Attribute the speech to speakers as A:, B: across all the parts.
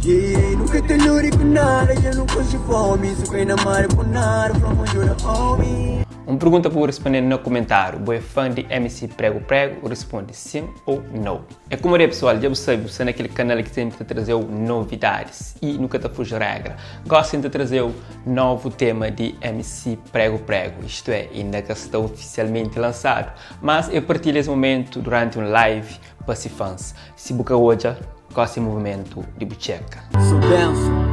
A: Yeah, nunca te luri com nada, eu não cojo fome. Se quem namara por nada, from you're the homie.
B: Uma pergunta para responder no comentário. Você é fã de MC Prego Prego? Responde sim ou não. É como é, pessoal, já sabe, você é naquele canal que sempre te trazer novidades e nunca te fuge regra. Gostem de trazer o novo tema de MC Prego Prego, isto é, ainda que está oficialmente lançado, mas eu partilho esse momento durante um live para os fãs. Se busca hoje, gosta do movimento de bucheca.
A: Sou benção.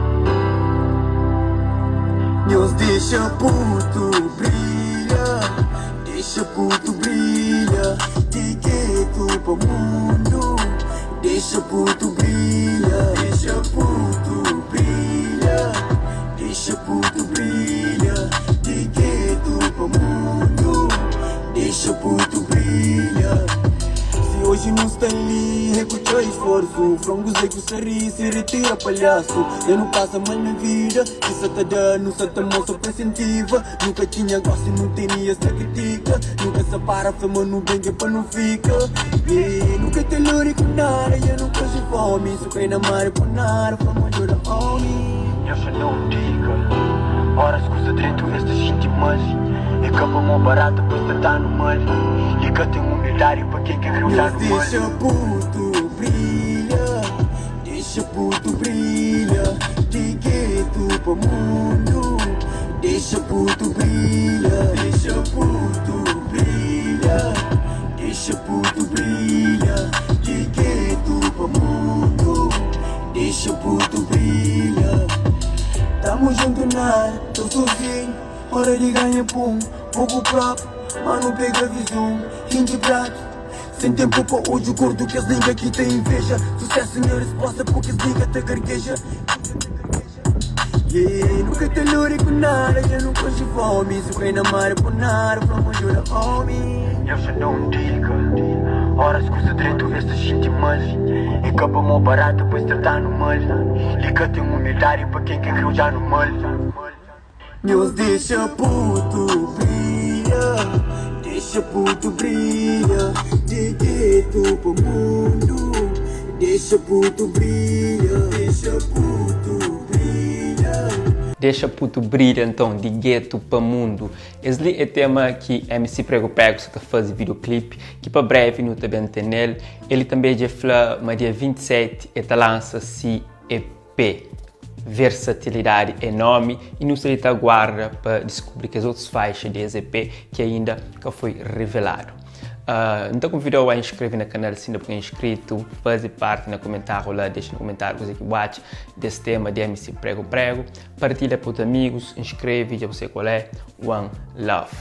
A: Deus deixa puto brilha, deixa puto brilha, de gueto pro mundo, deixa puto brilha, deixa puto brilha, deixa puto brilha, de gueto pro mundo, deixa puto brilha. Se hoje não está ali, recuta esforço, frangos é que o sorriso se retira palhaço. Eu não passo mal na vida, se você tá dando, você tá moça presentiva. Nunca tinha gosto e não tinha essa critica. Nunca se para, fama no bem que não fica. Yeah, nunca te lure com nada, eu não cojo fome. Se quem namara por nada, fama you're the homie.
C: Eu só não diga, horas custa direito esta gente mal. E capa mó barata, pois tá no mal. E que tem humildade para quem quer gritar no mal.
A: Deixa puto brilha, deixa puto brilha, de gueto pro mundo, deixa puto brilha, deixa puto brilha, deixa puto brilha, de gueto pro mundo, deixa puto brilha. Tamo junto nada, tô sozinho, hora de ganhar pum, pouco próprio, mano pega visão, gente prato. Sem tempo para hoje o gordo que as niggas aqui tem inveja. Sucesso minha resposta porque as niggas te carqueja. Yeah, nunca te lure com nada, eu não cojo fome. Se quem namara por nada, from you're the homie.
C: Eu só não diga, horas custa direito esta gente mal. E capa mó barata, pois tá no mal. E que tem humildade para quem quer gritar no mal.
A: Deus deixa puto brilha, deixa puto brilha, de gueto pro mundo, deixa puto brilha, deixa puto brilha.
B: Deixa puto brilha então, de gueto para mundo. Esse é o tema que MC Prego Prego está fazendo videoclipe, que para breve não também tem nele. Ele também já falou, mas dia 27 ele lança-se EP. Versatilidade enorme e não se aguarda para descobrir que as outras faixas de EP que ainda não foi revelado. Então convido a inscrever no canal se ainda não é inscrito, fazer parte no comentário lá, deixa no comentário o que você acha desse tema de MC Prego Prego, partilha para os amigos, inscreve, já você qual é, One Love.